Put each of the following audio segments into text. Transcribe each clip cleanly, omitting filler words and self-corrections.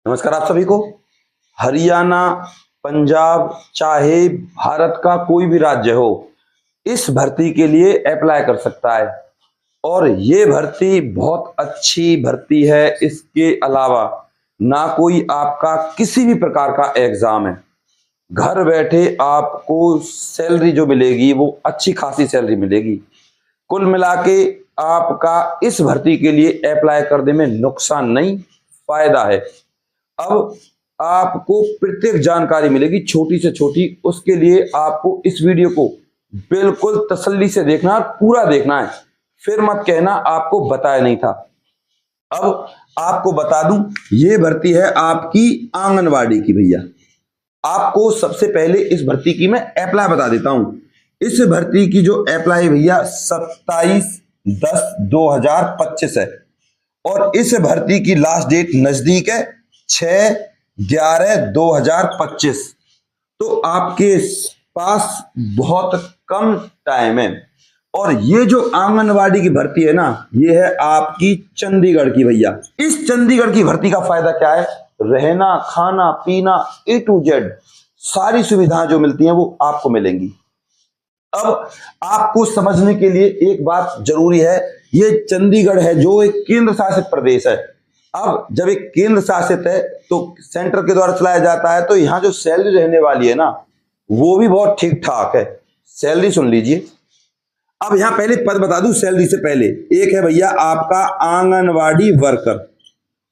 नमस्कार आप सभी को। हरियाणा, पंजाब, चाहे भारत का कोई भी राज्य हो, इस भर्ती के लिए अप्लाई कर सकता है और ये भर्ती बहुत अच्छी भर्ती है। इसके अलावा ना कोई आपका किसी भी प्रकार का एग्जाम है, घर बैठे आपको सैलरी जो मिलेगी वो अच्छी खासी सैलरी मिलेगी। कुल मिला के आपका इस भर्ती के लिए अप्लाई करने में नुकसान नहीं, फायदा है। अब आपको प्रत्येक जानकारी मिलेगी छोटी से छोटी, उसके लिए आपको इस वीडियो को बिल्कुल तसल्ली से देखना है, पूरा देखना है, फिर मत कहना आपको बताया नहीं था। अब आपको बता दूं, ये भर्ती है आपकी आंगनवाड़ी की। भैया आपको सबसे पहले इस भर्ती की मैं अप्लाई बता देता हूं। इस भर्ती की जो अप्लाई भैया 27/10/2025 है और इस भर्ती की लास्ट डेट नजदीक है 6/11/2025। तो आपके पास बहुत कम टाइम है। और ये जो आंगनवाड़ी की भर्ती है ना, ये है आपकी चंडीगढ़ की। भैया इस चंडीगढ़ की भर्ती का फायदा क्या है? रहना, खाना, पीना, A to Z सारी सुविधाएं जो मिलती हैं वो आपको मिलेंगी। अब आपको समझने के लिए एक बात जरूरी है, ये चंडीगढ़ है जो एक केंद्र शासित प्रदेश है। अब जब एक केंद्र शासित है तो सेंटर के द्वारा चलाया जाता है, तो यहाँ जो सैलरी रहने वाली है ना, वो भी बहुत ठीक ठाक है। सैलरी सुन लीजिए। अब यहाँ पहले पद बता दूं सैलरी से पहले। एक है भैया आपका आंगनवाड़ी वर्कर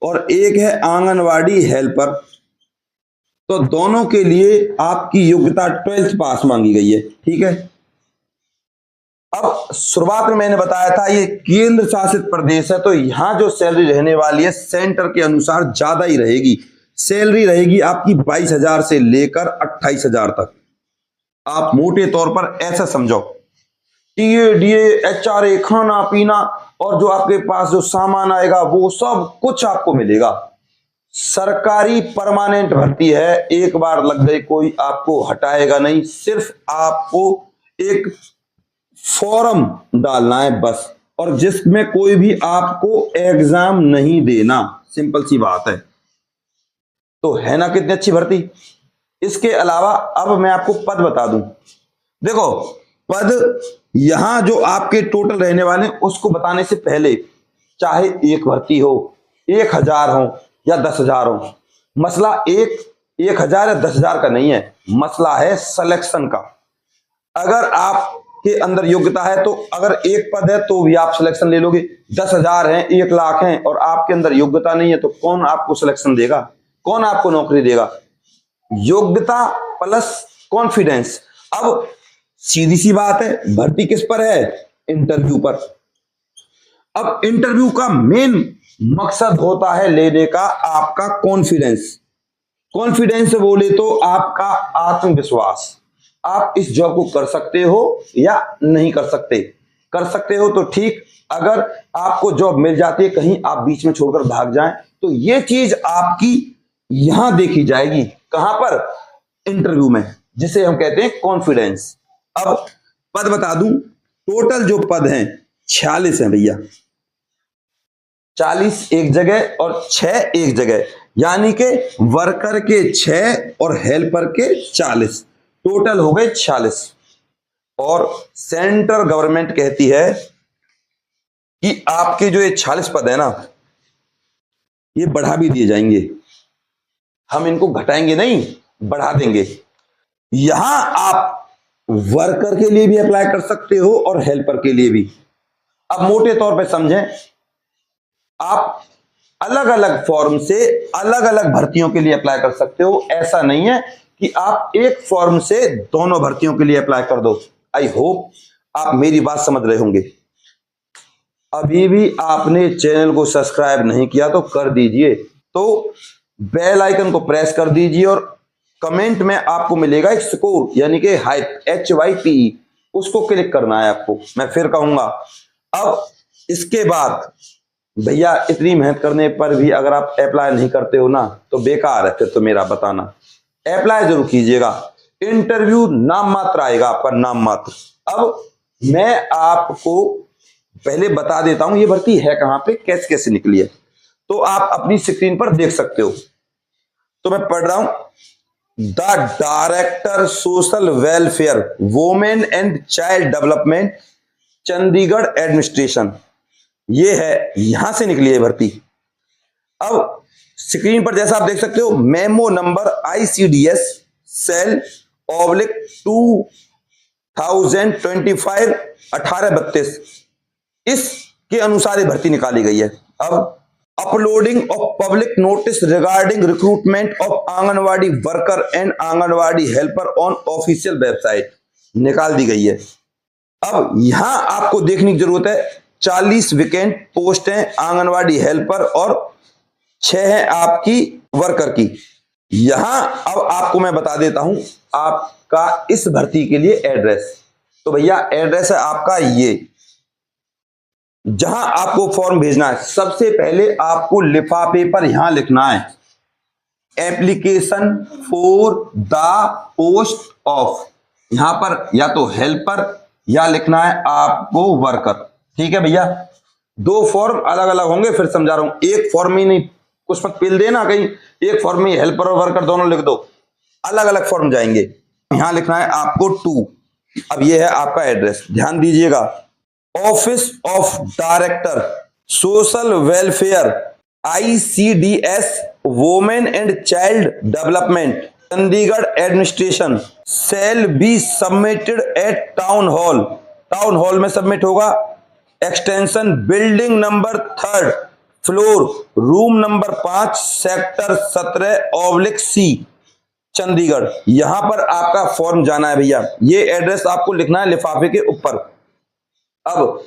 और एक है आंगनवाड़ी हेल्पर। तो दोनों के लिए आपकी योग्यता 12th पास मांगी गई है, ठीक है। अब शुरुआत में मैंने बताया था ये केंद्र शासित प्रदेश है, तो यहां जो सैलरी रहने वाली है सेंटर के अनुसार ज्यादा ही रहेगी। सैलरी रहेगी आपकी 22,000 से लेकर 28,000 तक। आप मोटे तौर पर ऐसा समझो, टीए, डीए, HRA, खाना पीना और जो आपके पास जो सामान आएगा वो सब कुछ आपको मिलेगा। सरकारी परमानेंट भर्ती है, एक बार लग गई कोई आपको हटाएगा नहीं। सिर्फ आपको एक फॉर्म डालना है बस, और जिसमें कोई भी आपको एग्जाम नहीं देना, सिंपल सी बात है। तो है ना कितनी अच्छी भर्ती। इसके अलावा अब मैं आपको पद बता दूं। देखो पद यहां जो आपके टोटल रहने वाले उसको बताने से पहले, चाहे एक भर्ती हो, 1,000 हो या 10,000 हो, मसला 1,000 या 10,000 का नहीं है, मसला है सिलेक्शन का। अगर आपके अंदर योग्यता है तो अगर एक पद है तो भी आप सिलेक्शन ले लोगे। 10,000 है, 1,00,000 है और आपके अंदर योग्यता नहीं है, तो कौन आपको सिलेक्शन देगा? कौन आपको नौकरी देगा? योग्यता प्लस कॉन्फिडेंस। अब सीधी सी बात है, भर्ती किस पर है? इंटरव्यू पर। अब इंटरव्यू का मेन मकसद होता है लेने का आपका कॉन्फिडेंस। कॉन्फिडेंस बोले तो आपका आत्मविश्वास। आप इस जॉब को कर सकते हो या नहीं कर सकते। कर सकते हो तो ठीक, अगर आपको जॉब मिल जाती है, कहीं आप बीच में छोड़कर भाग जाएं, तो ये चीज आपकी यहां देखी जाएगी। कहां पर? इंटरव्यू में, जिसे हम कहते हैं कॉन्फिडेंस। अब पद बता दूं, टोटल जो पद हैं 46 हैं भैया। 40 एक जगह और 6 एक जगह, यानी कि वर्कर के 6 और हेल्पर के 40, टोटल हो गए 46। और सेंट्रल गवर्नमेंट कहती है कि आपके जो ये 46 पद है ना, ये बढ़ा भी दिए जाएंगे। हम इनको घटाएंगे नहीं, बढ़ा देंगे। यहां आप वर्कर के लिए भी अप्लाई कर सकते हो और हेल्पर के लिए भी। अब मोटे तौर पे समझें, आप अलग अलग फॉर्म से अलग अलग भर्तियों के लिए अप्लाई कर सकते हो। ऐसा नहीं है कि आप एक फॉर्म से दोनों भर्तियों के लिए अप्लाई कर दो। आई होप आप मेरी बात समझ रहे होंगे। अभी भी आपने चैनल को सब्सक्राइब नहीं किया तो कर दीजिए, तो बेल आइकन को प्रेस कर दीजिए और कमेंट में आपको मिलेगा एक स्कोर, यानी कि हाइप, HYPE, उसको क्लिक करना है आपको। मैं फिर कहूंगा, अब इसके बाद भैया इतनी मेहनत करने पर भी अगर आप अप्लाई नहीं करते हो ना, तो बेकार है फिर तो मेरा बताना। अप्लाई जरूर कीजिएगा। इंटरव्यू नाम मात्र आएगा आपका, नाम मात्र। अब मैं आपको पहले बता देता हूं ये भर्ती है कहां पे, कैसे कैसे निकली है, तो आप अपनी स्क्रीन पर देख सकते हो। तो मैं पढ़ रहा हूं, the director social welfare women and child development Chandigarh administration, ये है, यहां से निकली है भर्ती। अब स्क्रीन पर जैसा आप देख सकते हो, memo number ICDS cell oblique 2025 1832, इसके अनुसार ये भर्ती निकाली गई है। अब uploading of public notice regarding recruitment of anganwadi worker and anganwadi helper on official website निकाल दी गई है। अब यहां आपको देखने की जरूरत है, 40 वेकेंट पोस्ट हैं आंगनवाड़ी हेल्पर और 6 हैं आपकी वर्कर की। यहां अब आपको मैं बता देता हूं आपका इस भर्ती के लिए एड्रेस। तो भैया एड्रेस है आपका ये, जहां आपको फॉर्म भेजना है, सबसे पहले आपको लिफाफे पर यहां लिखना है application for the post of, यहां पर या तो हेल्पर या लिखना है आपको वर्कर। ठीक है भैया, 2 फॉर्म अलग अलग होंगे, फिर समझा रहा हूं, एक फॉर्म में नहीं कुछ मत पेल देना कहीं, एक फॉर्म में हेल्पर और वर्कर दोनों लिख दो, अलग अलग फॉर्म जाएंगे। यहां लिखना है आपको 2। अब ये है आपका एड्रेस, ध्यान दीजिएगा, office of director social welfare ICDS women and child development Chandigarh administration shall be submitted at town hall, town hall में सबमिट होगा, extension building number 3rd floor room number 5 sector 17/C Chandigarh. यहां पर आपका फॉर्म जाना है भैया, ये एड्रेस आपको लिखना है लिफाफे के ऊपर। अब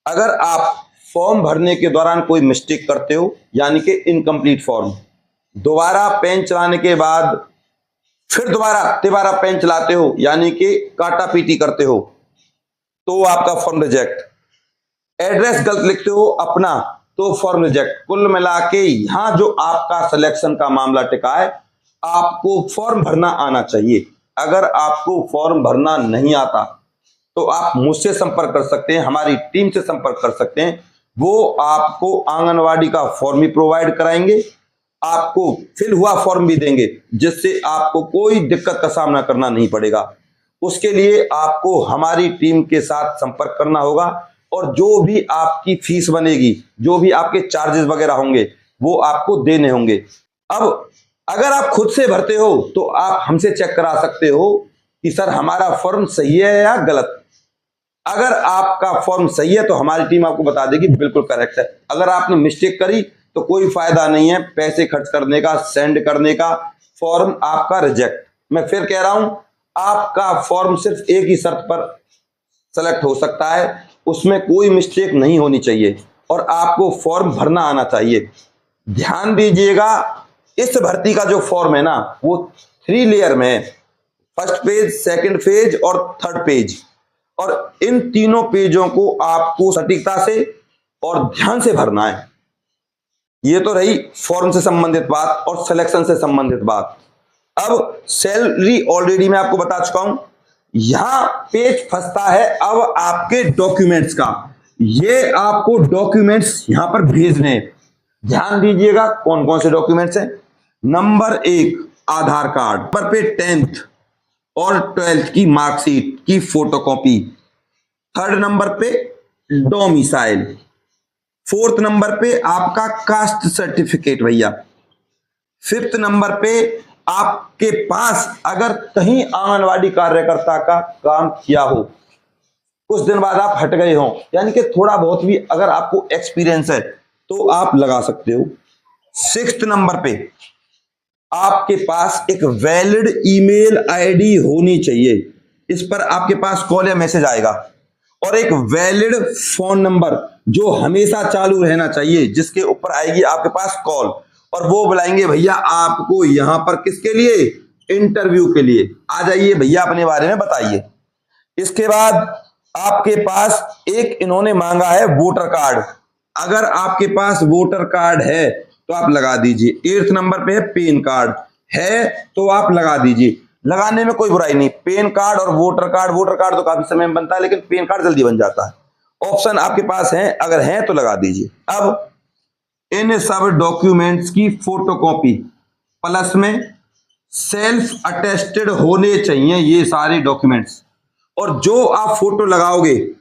अगर आप फॉर्म भरने के दौरान कोई मिस्टेक करते हो, यानी कि इनकम्प्लीट फॉर्म, दोबारा पेन चलाने के बाद फिर दोबारा पेन चलाते हो, यानी कि काटा पीटी करते हो, तो आपका फॉर्म रिजेक्ट। एड्रेस गलत लिखते हो अपना, तो फॉर्म रिजेक्ट। कुल मिला के यहां जो आपका सिलेक्शन का मामला टिका है, आपको फॉर्म भरना आना चाहिए। अगर आपको फॉर्म भरना नहीं आता तो आप मुझसे संपर्क कर सकते हैं, हमारी टीम से संपर्क कर सकते हैं, वो आपको आंगनवाड़ी का फॉर्म भी प्रोवाइड कराएंगे, आपको फिल हुआ फॉर्म भी देंगे, जिससे आपको कोई दिक्कत का सामना करना नहीं पड़ेगा। उसके लिए आपको हमारी टीम के साथ संपर्क करना होगा, और जो भी आपकी फीस बनेगी, जो भी आपके चार्जेस वगैरह होंगे, वो आपको देने होंगे। अब अगर आप खुद से भरते हो तो आप हमसे चेक करा सकते हो कि सर हमारा फॉर्म सही है या गलत। अगर आपका फॉर्म सही है तो हमारी टीम आपको बता देगी बिल्कुल करेक्ट है। अगर आपने मिस्टेक करी तो कोई फायदा नहीं है पैसे खर्च करने का, सेंड करने का, फॉर्म आपका रिजेक्ट। मैं फिर कह रहा हूं, आपका फॉर्म सिर्फ एक ही शर्त पर सेलेक्ट हो सकता है, उसमें कोई मिस्टेक नहीं होनी चाहिए और आपको फॉर्म भरना आना चाहिए। ध्यान दीजिएगा, इस भर्ती का जो फॉर्म है ना, वो 3 लेयर में है, 1st पेज, 2nd पेज और 3rd पेज। और इन तीनों पेजों को आपको सटीकता से और ध्यान से भरना है। ये तो रही फॉर्म से संबंधित बात और सिलेक्शन से संबंधित बात। अब सैलरी ऑलरेडी मैं आपको बता चुका हूं, यहां पेज फंसता है अब आपके डॉक्यूमेंट्स का। ये आपको डॉक्यूमेंट्स यहां पर भेजने हैं, ध्यान दीजिएगा कौन कौन से डॉक्यूमेंट्स हैं। नंबर 1 आधार कार्ड, नंबर पे 10th और 12th की मार्कशीट की फोटोकॉपी, 3rd नंबर पे डोमिसाइल, 4th नंबर पे आपका कास्ट सर्टिफिकेट भैया, 5th नंबर पे आपके पास अगर कहीं आंगनवाड़ी कार्यकर्ता का काम किया हो, कुछ दिन बाद आप हट गए हो, यानी कि थोड़ा बहुत भी अगर आपको एक्सपीरियंस है तो आप लगा सकते हो। 6th नंबर पे आपके पास एक वैलिड ईमेल आईडी होनी चाहिए, इस पर आपके पास कॉल या मैसेज आएगा, और एक वैलिड फोन नंबर जो हमेशा चालू रहना चाहिए, जिसके ऊपर आएगी आपके पास कॉल और वो बुलाएंगे भैया आपको यहां पर किसके लिए, इंटरव्यू के लिए। आ जाइए भैया अपने बारे में बताइए। इसके बाद आपके पास एक इन्होंने मांगा है वोटर कार्ड, अगर आपके पास वोटर कार्ड है तो आप लगा दीजिए। 8th नंबर पे है पैन कार्ड, है तो आप लगा दीजिए, लगाने में कोई बुराई नहीं। पैन कार्ड और वोटर कार्ड तो काफी समय में बनता है, लेकिन पैन कार्ड जल्दी बन जाता है। ऑप्शन आपके पास है, अगर है तो लगा दीजिए। अब इन सब डॉक्यूमेंट्स की फोटोकॉपी प्लस में सेल्फ अटेस्टेड होने चाहिए ये सारे डॉक्यूमेंट्स। और जो आप फोटो लगाओगे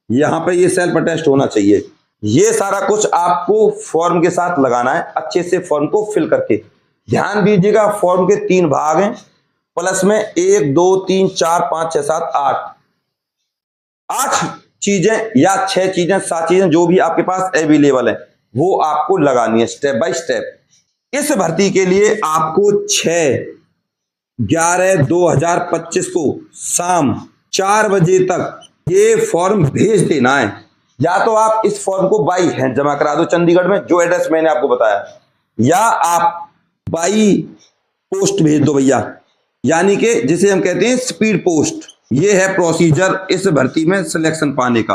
यहां पे ये सेल्फ अटेस्ट होना चाहिए। ये सारा कुछ आपको फॉर्म के साथ लगाना है, अच्छे से फॉर्म को फिल करके। ध्यान दीजिएगा, फॉर्म के 3 भाग हैं, प्लस में 1 2 3 4 5 6 7 8 चीजें या 6 चीजें 7 चीजें जो भी आपके पास अवेलेबल है वो आपको लगानी है स्टेप बाय स्टेप। इस भर्ती के लिए आपको 6/11/2025 को शाम 4 बजे तक ये फॉर्म भेज देना है। या तो आप इस फॉर्म को बाई हैंड जमा करा दो चंडीगढ़ में, जो एड्रेस मैंने आपको बताया, या आप बाई पोस्ट भेज दो भैया, यानी कि जिसे हम कहते हैं स्पीड पोस्ट। ये है प्रोसीजर इस भर्ती में सिलेक्शन पाने का।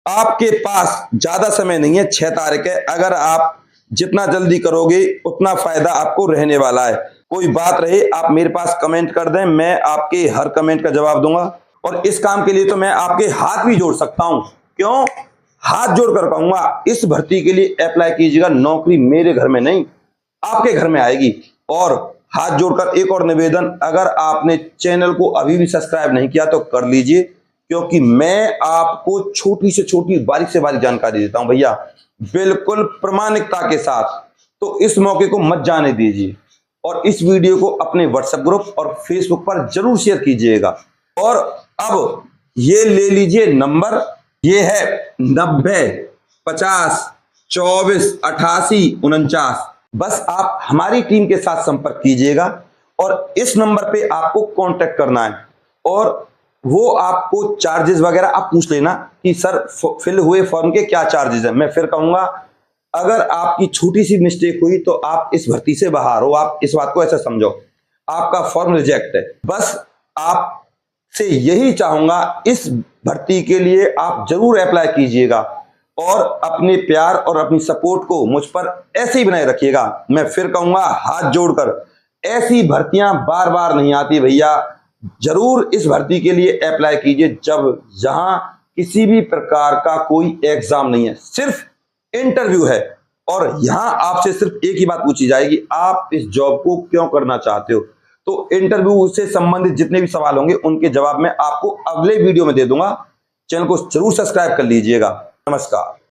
आपके पास ज्यादा समय नहीं है, 6 तारीख है। अगर आप जितना जल्दी करोगे उतना फायदा आपको रहने वाला है। कोई बात रहे आप मेरे पास कमेंट कर दें, मैं आपके हर कमेंट का जवाब दूंगा। और इस काम के लिए तो मैं आपके हाथ भी जोड़ सकता हूं। क्यों हाथ जोड़ कर कहूंगा, इस भर्ती के लिए अप्लाई कीजिएगा। नौकरी मेरे घर में नहीं आपके घर में आएगी। और हाथ जोड़कर एक और निवेदन, अगर आपने चैनल को अभी भी सब्सक्राइब नहीं किया तो कर लीजिए, क्योंकि मैं आपको छोटी से छोटी बारीक से बारीक जानकारी देता हूं भैया, बिल्कुल प्रामाणिकता के साथ। तो इस मौके को मत जाने दीजिए और इस वीडियो को अपने व्हाट्सएप ग्रुप और फेसबुक पर जरूर शेयर कीजिएगा। और अब ये ले लीजिए नंबर, ये है 90 50 24 88 49। बस आप हमारी टीम के साथ संपर्क कीजिएगा और इस नंबर पे आपको कांटेक्ट करना है। और वो आपको चार्जेस वगैरह आप पूछ लेना कि सर फिल हुए फॉर्म के क्या चार्जेस हैं। मैं फिर कहूंगा, अगर आपकी छोटी सी मिस्टेक हुई तो आप इस भर्ती से बाहर हो। आप इस बात को ऐसा समझो, आपका फॉर्म रिजेक्ट है। बस आपसे यही चाहूंगा, इस भर्ती के लिए आप जरूर अप्लाई कीजिएगा और अपने प्यार और अपनी सपोर्ट को मुझ पर ऐसे ही बनाए रखिएगा। मैं फिर कहूंगा हाथ जोड़कर, ऐसी भर्तियां बार बार नहीं आती भैया। जरूर इस भर्ती के लिए अप्लाई कीजिए जब जहां किसी भी प्रकार का कोई एग्जाम नहीं है, सिर्फ इंटरव्यू है। और यहां आपसे सिर्फ एक ही बात पूछी जाएगी, आप इस जॉब को क्यों करना चाहते हो। तो इंटरव्यू से संबंधित जितने भी सवाल होंगे उनके जवाब मैं आपको अगले वीडियो में दे दूंगा। चैनल को जरूर सब्सक्राइब कर लीजिएगा। नमस्कार।